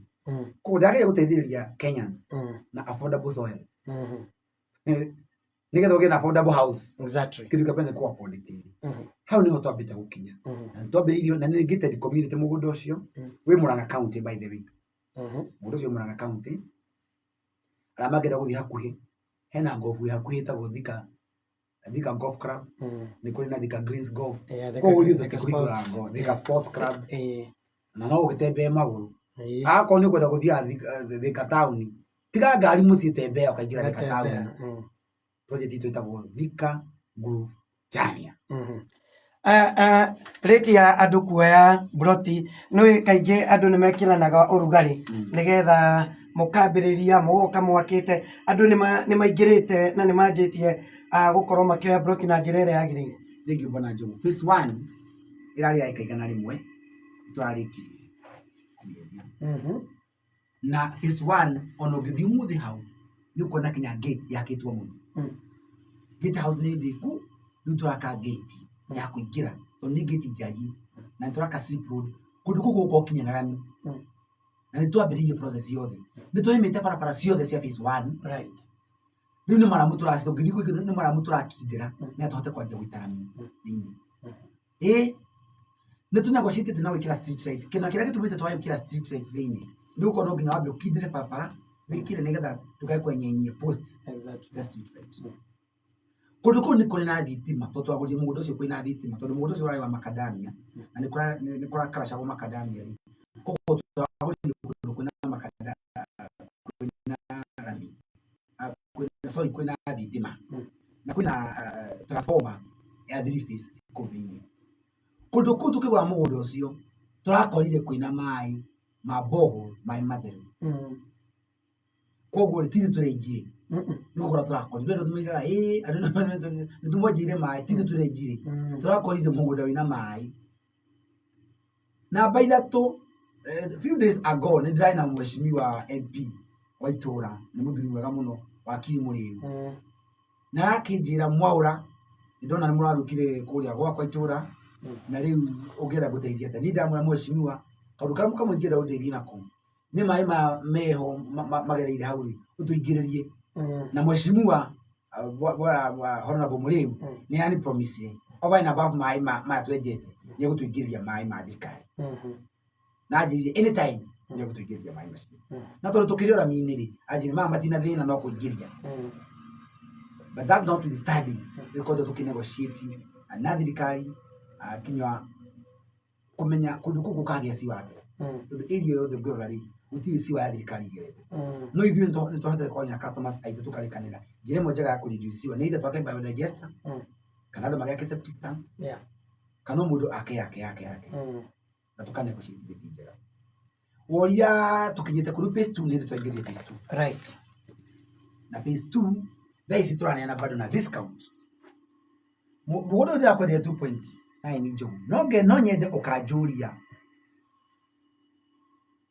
Ko ndage guteithiriria Kenyans na affordable soil. Nige doge na affordable house. Exactly. Kitu kapende ku afford it. How niho twambite gukinya. Twambiririo na ni gated community mugundo ucio we Murang'a County by the way. Mugundo ucio Murang'a County. Aramagera guthi hakuhi. Hena golf ya kuhita guthika. Thika golf club. Ni kuri na Thika Greens golf. Ko uyu tukikuhigura ngo Thika sports club. Na no gutembe maguru. Ako ni kwenda guthia Thika town. Tiga ngari muci tembe ukaingira Thika town. Project ito itagwo Thika Groove Chania. Rate ya andu kuoya broti no kaingi andu ni mekiranaga urugari nigetha mukambiriria mugoka mwakite andu ni maingirite na ni manjitie gukorwo makioya broti na njira ire yagirire. Thank you bwana Jomo. Phase 1 irari ya ikaigana rimwe twarikiri. Na phase 1 ono githi muthi hau yuko na kinya gate yakitwo muno. Gate house ni ndiku ni turaka gate ya kuingira to ni gate jari na turaka slip road kundu kuko ko kinya ngarani na ni twambiririe process yothe ni turimite barabara ciothe cia phase 1 right ni mara mutu racito ngithi ku ni mara mutu rakindira ni atohote kwanja guitarami nini ni tunegotiate na wikira street light kina kira gitumite twaye wikira street light thini ni uko no nginya wabe ukindire barabara wikire nigetha tukae kwenyenyie post exactly street light. Kundu kuu ni kuri na thitima to twagurie mugundo ucio kwina thitima tondu mugundo ucio wari wa macadamia na ni kura karasha go macadamia ri koko twagurie kundu kwina macadamia kwina rami kwina thitima na kwina transformer ya 3 phase kuthini kundu kuu tukigura mugundo ucio turakorire kwina mai maboho mai matheru koguo titi turenjire nugura turakori bendo tumiga nitumwajire mai titi turenjire turakorire mugunda wina mai na by that few days ago ni ndrai na mheshimiwa MP wa itura ni muthuri mwega muno wakiri muriu na akinjira Mwaura ndona ni murarukire kuria gwakwa itura na riu ugera guteithia ta ni ndamwe mheshimiwa kaundu kamu kamwingira undeithie nako ni mai ma meho magereire hauri utuingiririe na mheshimiwa wa honorable Muriu ni ani promise over and above mai ma twejete ni gutuingiriria mai ma thirikari na ajiri anytime ni gutuingiriria mai macio na tondu tukiriora miniri ajiri ma matina thina no kuingiriria but that not in study because tukinegotiate na thirikari kinywa kumenya kundu kuku kagia siwate tondu area yothe ngorari utiri siwa ya thirikari igerete no ithuĩ nĩ tũhotete kwaria na customers aitũ tũkarĩkanĩra njĩra ĩmwe njega ya kũreduciwa nĩ either twake biodigester kana andũ magĩake septic tank kana mũndũ ake yake na tũkanegotiate thĩti njega woria tũkinyĩte kũrĩ phase 2 nĩ twaingĩrire phase 2 right na phase 2 thaa ici tũraneana bado na discount mũgũnda ũrĩa kwendia 2.9 njogu no nyende ũkanjũria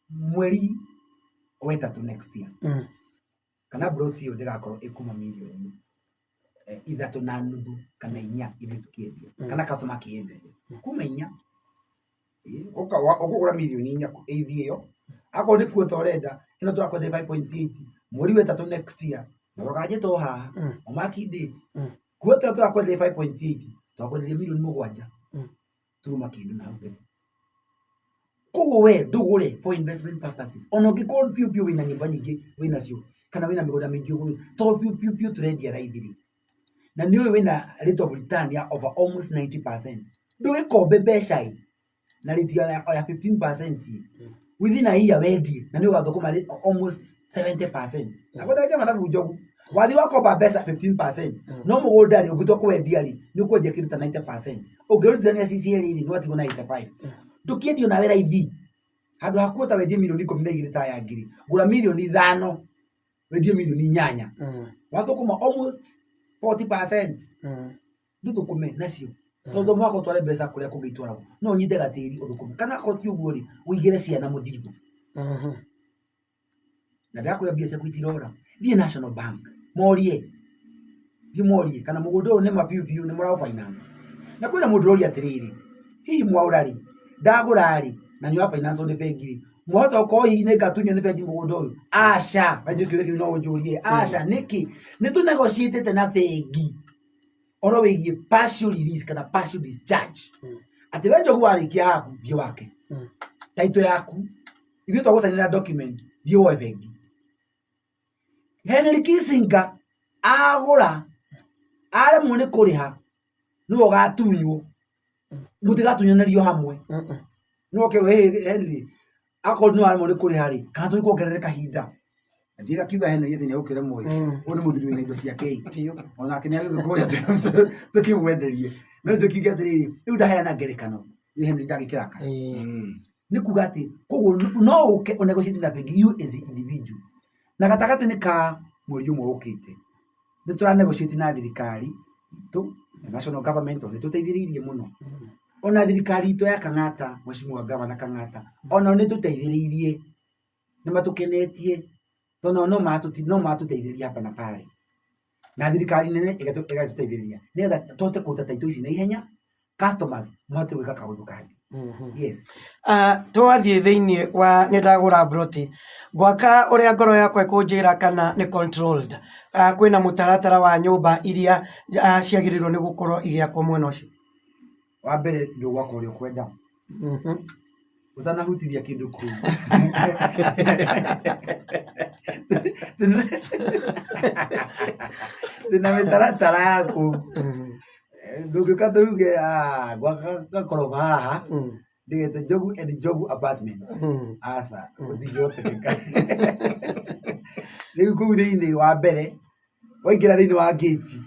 mweri wetatu next year kana broti yo ndigakorwo ikuma milioni ithatu na nuthu kana inya ili tukiendia kana customer kienderia kuma inya ukugura milioni inya eithie yo ako ndi kuota urenda ino turakwenda 5.8 mweri wetatu next year na rogaje to ha omaki date kuota turakwenda 5.8 turakwenda milioni 7 turuma kindu na mbere kogo we dugure for investment purposes ono giko few wina nyumba nyingi wina cio kana wina migunda mingi ugure to few turendia raibiri na niwe wina rate of return ya over almost 90% ndũgĩkombe mbeca na rĩtia ya 15% within a year wendi na nĩ ũgathũkũma almost 70%. Na kũndagĩke mathabu njogu wathi wakomba mbeca 15% no mũgũnda rĩ ũngĩtua kũwendia rĩ nĩ ũkwendia kĩndũ ta 90%. Ũngĩrutithania CCL rĩ nĩ watigwo na 85. Ndũkĩendio nawe raithi handũ ha kuota wendie milioni 12 ta ya ngiri gũra milioni 5 wendie milioni 8 wathũkũma almost 40%. Ndũthũkũme nacio tondũ mwako tware mbeca kũrĩa kũngĩitwaragwo no nyite gatĩri ũthũkũme kana koti ũguo rĩ ũigĩre ciana mũthithũ. Na ndakwĩra mbia ciaku itirora thiĩ National Bank morie kana mũgũnda ũyũ nĩ mabiũ nĩ mũrao finance. Na kwĩna mũndũ ũroria atĩrĩrĩ hihi Mwaura rĩ ndagũra rĩ na nĩ wa finance nĩ bengi rĩ mwahota gũkorwo hihi nĩ ngatunyo nĩ bengi mũgũnda ũyũ aca kaingĩ kĩũria kĩu no ũnjũrie aca nĩkĩ nĩ tũnegotiate na bengi oro wĩgiĩ partial release kana partial discharge. Atĩ we Njogu warĩkia haku thiĩ wake taito yaku ithuĩ twagũcainĩra document thiĩ woe bengi. Henry Kissinger agũra aremwo nĩ kũrĩha nĩwe ũgatunywo mũtigatunyanĩrio hamwe. No kerwo Henry akorwo nĩ waremwo nĩ kũrĩha rĩ kana tũikuongerere kahinda. Ndiga kiuga Henry ati nĩ ũkĩre moyo ũyũ nĩ mũthuri wĩna indo ciake onake nĩ agĩkũrĩa tũkĩmwenderie no tũkiuga atĩrĩrĩ rĩu ndaheana ngerekano nĩ Henry ndagĩkĩra ka nĩ kuga atĩ koguo no ũke ũnegotiate na bengi you as an individual. Na gatagatĩ nĩ ka mweri ũmwe ũkĩte nĩ tũranegotiate na thirikari itũ national government nĩ tũteithĩrĩirie mũno ona thirikari itũ ya Kang'ata Mheshimiwa Gavana Kang'ata ona nĩ tũteithĩrĩirie nĩ matũkenetie tondũ no matũteithĩrĩria hapa na pale na thirikari nene ĩgatũteithĩrĩria nĩgetha tũhote kũruta taito ici na ihenya customers mahote gwĩka kaũndũ kangĩ. Yes. Twathiĩ thĩinĩ wa nĩ ndagũra broti gwaka ũrĩa ngoro yakwa ĩkũnjĩra kana nĩ controlled. Kwĩna mũtaratara wa nyũmba iria ciagĩrĩirwo nĩ gũkorwo igĩakwo mwena ũcio. Wa mbere ndũgwaka ũrĩa ũkwenda utanahutithia kĩndũ kũu na mĩtaratara yaku ndũngĩka tuge gwaka gakoroba haha ndĩgete Njogu and Njogu apartment aca gũtingĩhotekeka. Rĩu kũu thĩinĩ wa mbere waingĩra thĩinĩ wa gate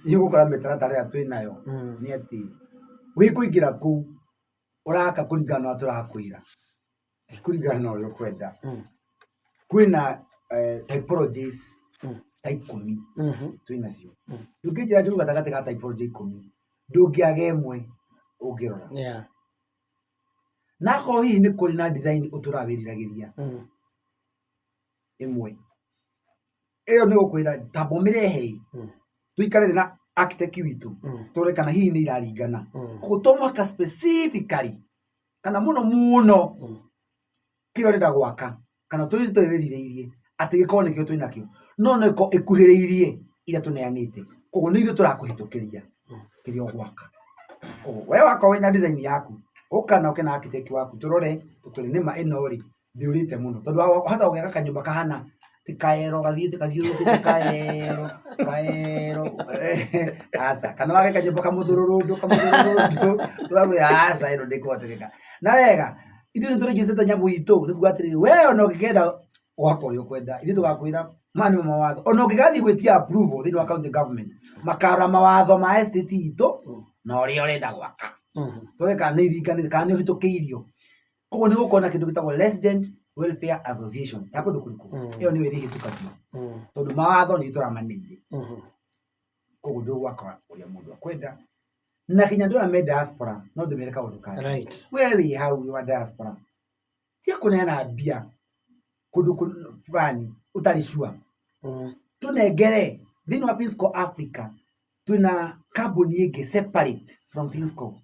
nĩũgũkora mĩtaratara ĩrĩa twĩnayo nĩ atĩ wĩkũingĩra kũu ũraka kũringana na tũrakwĩra ti kũringana na ũrĩa ũkwenda. Kwĩna typologies ta 10 twĩnacio ndũngĩnjĩra Njogu gatagatĩ ga typology 10 ndũngĩaga ĩmwe ũngĩrora na akorwo hihi nĩ kũrĩ na design ũtũrawĩriragĩria ĩmwe ĩyo nĩ gũkwĩra tamba ũmĩrehe tuikare thĩ na architect witũ tũrore kana hihi nĩ iraringana koguo to mũhaka specifically kana mũno kĩrĩa ũrenda gwaka kana twĩwĩrirĩirie atĩ gĩkorwo nĩkĩo twĩnakĩo no nĩko ĩkuhĩrĩirie iria tũneanĩte koguo nĩ ithuĩ tũrakũhĩtũkĩria kĩrĩa ũgwaka. Koguo we wakorwo wĩna design yaku ũkana ũke na architect waku tũrore tũkwĩre nĩma ĩno rĩ ndĩũrĩte mũno tondũ wahota gũgĩaka kanyũmba kahana tikaero gathiĩte kathiũrũrũkĩte kaero aca kana wake kanyũmba kamũthũrũrũndũ tũgagwĩra aca ĩno ndĩkũhotekeka. Na wega ithuĩ nĩ tũrĩngĩcĩte nyamũ itũ nĩ kuga atĩrĩrĩ we ona ũngĩkenda gwaka ũrĩa ũkwenda ithuĩ tũgakwĩra maya nĩmo mawatho ona ũngĩgathiĩ gwĩtia approval thĩinĩ wa county government makara mawatho ma estate itũ na ũrĩa ũrenda gwaka tũrore kana nĩ iringanĩte kana nĩ ũhĩtũkĩirio. Koguo nĩ gũkorwo na kĩndũ gĩtagwo Resident Welfare Association ya kũndũ kũrĩkũ ĩyo nĩyo ĩrĩhĩtũkagio tondũ mawatho nĩ tũramanĩire. Koguo ndũgwaka ũrĩa mũndũ akwenda na kinya ndũra me diaspora no ndĩmere kaũndũ kangĩ we wĩ hau wa diaspora tia kũneana mbia kũndũ fulani ũtarĩ sure tũnengere thĩinĩ wa Finsco Africa twĩna kambuni ĩngĩ separate from Finsco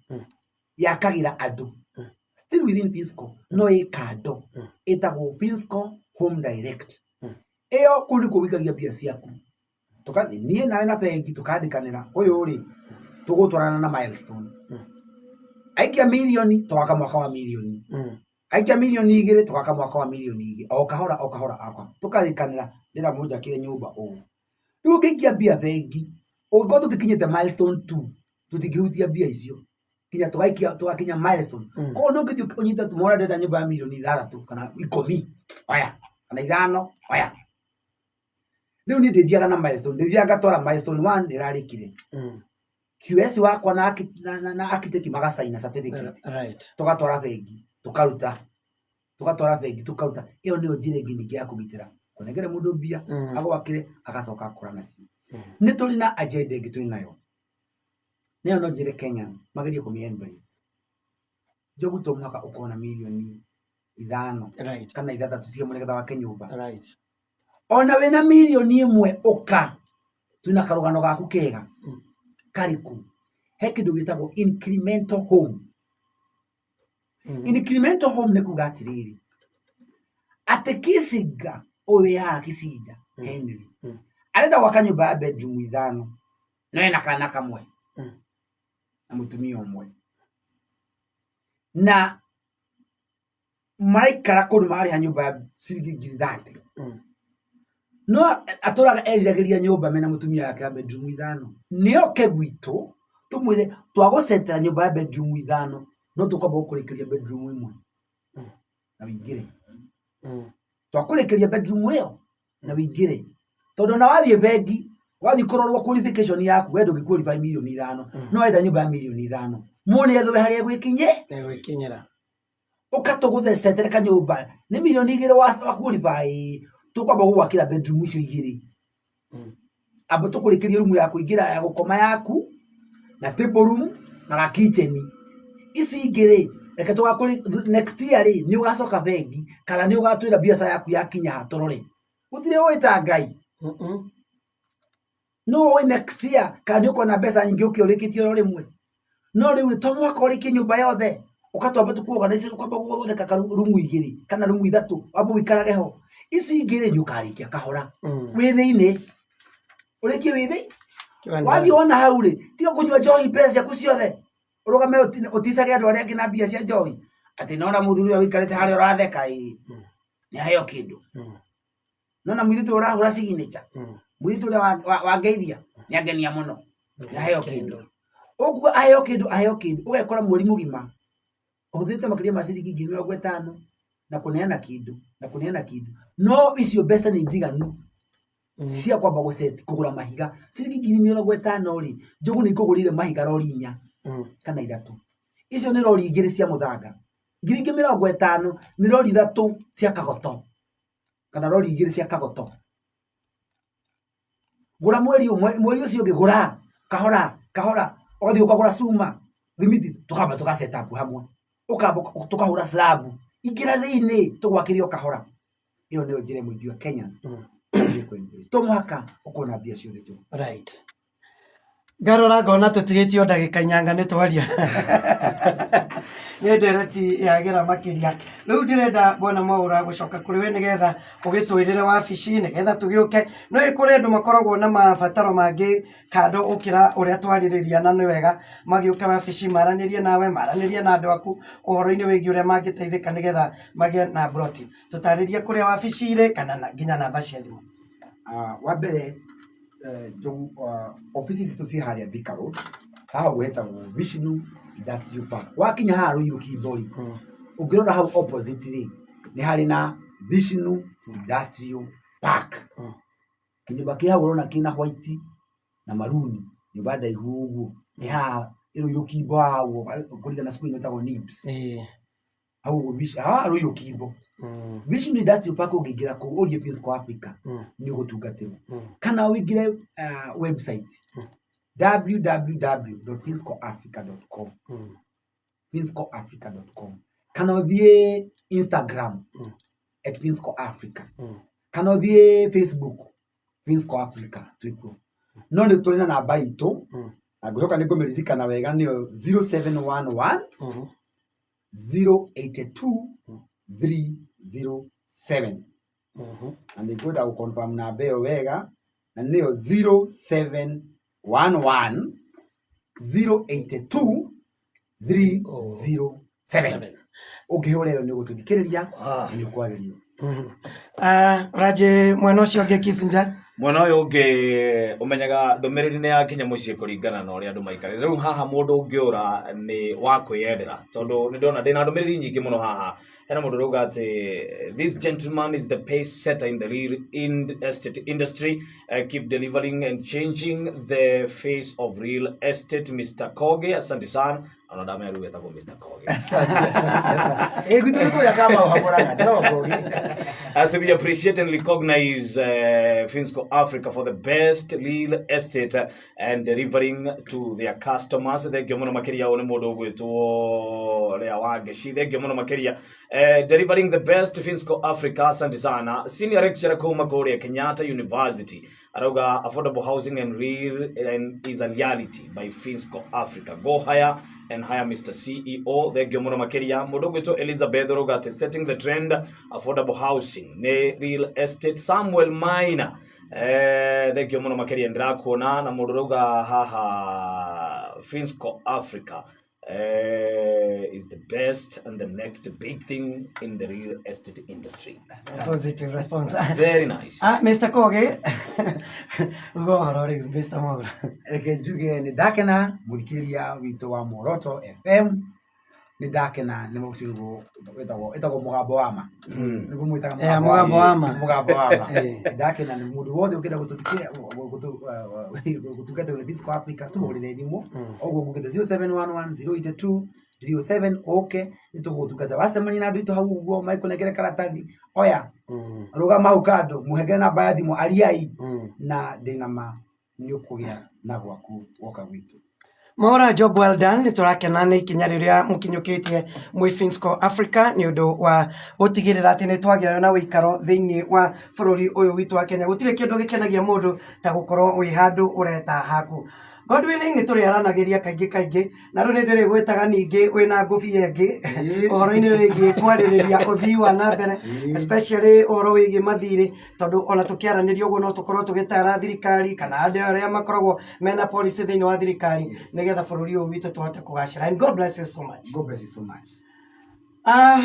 yakagĩra andũ still within Finsco no ĩ kando ĩtagwo Finsco Home Direct. Ĩyo kũu nĩkuo wĩikagia mbia ciaku tũgathiĩ niĩ nawe na bengi tũkandĩkanĩra ũyũ rĩ tũgũtwarana na milestone aikia mirioni twaka mwaka wa mirioni aikia mirioni 2 twaka mwaka wa mirioni 2 o kahora akwa tũkarĩkanĩra ndĩra mũnjakĩre nyũmba ũũ. Rĩu ũngĩikia mbia bengi ũngĩkorwo tũtikinyĩte milestone 2 tũtingĩhutia mbia icio kinya tugakinya milestone ko no ngithio unyita tumora ndenda nyumba ya milioni 3 kana 10 oya kana 5 oya riu ni ndithiaga na milestone ndithiaga tora milestone 1 ndirarikire QS wakwa na architect magasaina certificate right tugatwara bengi tukaruta iyo niyo njire ngingi ya kugitira kunengere mundu mbia agwakire agacoka akura nacio ni turi na agenda ingi turi nayo niyo no njire Kenyans magerie embrace jogu to mwaka ukona milioni 5 right kana 6 cie munegetha wa kenyumba right ona wena milioni 1 uka twina karugano gaku kega kariku he kindu gitagwo incremental home incremental home ne kugatiriri ate Kisinga oya Kisinja Henry arenda gwaka nyumba ya bedroom 5 no ena kana kamwe na mutumia umwe na maraikara kundu mari ha nyumba ya ciringi 30 no atoraga eriragiria nyumba mena mutumia yake ya bedroom 5 nio kegwito tumwire twagocetera nyumba ya bedroom 5 no tukwamba gukurekeria bedroom 1 na wingire twakurekeria bedroom iyo na wingire tondu na wathie bengi wathi kurorwa qualification yaku wendo giqualify milioni 5 no enda nyumba ya milioni 5 mune etho hari gwikinyira ukatuguthe setere kanyumba ni milioni 2 wa qualify tukwamba gugwakira bedroom icio 2 abo tukurekeria room yaku ingira ya gukoma yaku na table room na kitchen ici ingire reke tugakuri next year ri ni ugacoka bengi kana ni ugatwira biacara yaku yakinya hatorore utire wita ngai no next year kana ni ukona mbeca nyingi ukiorikitio rimwe no riu to mwaka uriki nyumba yothe ukatwamba tukuorganize ukwamba guthondeka rumu 2 kana rumu 3 wambu wikarage ho ici ingire ni ukarikia kahora withiini urikie withi wathi ona hau ri tiga kunywa njohi mbeca yaku ciothe urugame utisage andu aria angi na mbia cia njohi ati nona muthuri uria wikarite haria uratheka ni hayo kindu nona mwiritu urahura signature mwiritu uria wangeithia ni angenia muno ni hayo kindu uguo ayo kindu ugekora mweri mugima uthite makiria ma ciringi 50 na kuneana kindu no icio mbeca ni njiganu cia kwamba guset kugura mahiga ciringi 50 ri njogu ni kugurire mahiga rori 4 kana 3 icio ni rori 2 cia muthanga 50 ni rori 3 cia kagoto kana rori 2 cia kagoto gura mweri ucio ngigura kahora othi ukagura suma limiti tukamba tuka set up hamwe ukamba tukahura slab igira thiini tugwakirio kahora iyo ni njire mujua Kenyans tomuhaka ukona bia ciothe tu right garora ngona tutigitio ndagika nyanga ni twaria ni Ndereti yagira makiria riu ndirenda bwana Mwaura gucoka kuri we nigetha ugitwirire wabici nigetha tugiuke no ikure andu makoragwo na mabataro mangi kando ukira uria twaririria na ni wega magiuka wabici maranirie nawe maranirie na andu aku uhoro-ini wigi uria mangiteithika nigetha magie na broti tutaririe kuria wabici ire kana nginya namba cia thimu wa mbere ofisi citu ci haria Thika Road haha gwetagwo Vision Industrial Park wakinya haha Ruiru Kibori ungirora hau opposite ri ni hari na Vision Industrial Park kinyumba kia urona kina white na maruni nyumba ndaihu uguo ni haha Ruiru Kibo hau kurigana school inetagwo NIBS hau Ruiru Kibo Vision Industrial Park ungigira ku urie Finsco Africa ni ugutungatirwo kana wingire website www.finscoafrica.com finscoafrica.com kana uthie Instagram @finscoafrica kana uthie Facebook Finsco Africa twiko no ni tuli na namba itu agucoka ni ngumiririkana wega ni 0711 082 307 and they go to confirm na beo wega na nio 0711 082 307 ukihore ni gututhikiriria ni kwaririo raje mwena ucio ngi Kisinja Mwana uyu ungi umenyaga ndumiriri ni yakinya mucii kuringana na uria andu maikare riu haha mundu ungiura ni wa kwiyendera tondu ni ndona ndina ndumiriri nyingi muno haha hena mundu ruga ati this gentleman is the pace setter in the real estate industry, keep delivering and changing the face of real estate. Mr. Kogi, asante sana. Anadame ruga tako Mr. Kogi. Asante. Kutuliko ya kama hamuranga tako Kogi. To be appreciate and recognize Finsco Africa for the best real estate and delivering to their customers. Thank you muno makiria one mundu gwitwo ria wageci. Thank you muno makiria delivering the best Finsco Africa. Asante sana. Senior lecturer kuma Korea Kenyatta University. Arauga affordable housing and is a reality by Finsco Africa. Go higher and hire Mr. CEO. Thank you muno makiria mundu gwitwo Elizabeth Roga setting the trend affordable housing ne real estate. Samuel Maina thank you muno makiria ndirakuona na mundu roga haha Finsco Africa is the best and the next big thing in the real estate industry. Positive response. Very nice. Mr. Kogi. Go harari Mr. Mwaura. Njuge ni dakena muthikiriria witu wa Moroto FM. Ni dakena ni mucigo etago mugabo wama. Niguo mwitaga mugabo wama. Mugabo wama. Dakena ni mundu wothe ukenda gututikia gutukata ni Finsco Africa tuhurire thimo. Oguo mugenda 0711082007 okay nitugutukata wasemani na ndu hau uguo maikunegere karatathi oya ruga maukado muhegere na baadhi mu aliai na dinama ni ukugia na gwaku woka gwitu. Mwaura, job well done. Niturakena ni ikinya riria mukinyukitie mwi Finsco Africa ni undu wa gutigirira ati ni twagia na wikaro thiini wa bururi uyu witu wa Kenya. Gutire kindu gikenagia mundu ta gukorwo wi handu ureta haku. God willing nituriaranagiria kaingi na riu ndiri gwetaga ningi wina ngubia ingi uhoro-ini wigi kwaririria uthii wa na mbere especially uhoro wigi mathiri tondu ona tukiaraniria uguo no tukorwo tugitara thirikari kana andu aria makoragwo mena policy thiini wa thirikari nigetha bururi uyu witu tuhote kugacira. And God bless you so much. God bless you so much.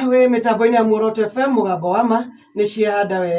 We mitambo-ini ya Mwaura FM mugambo wa ma ni ciahanda we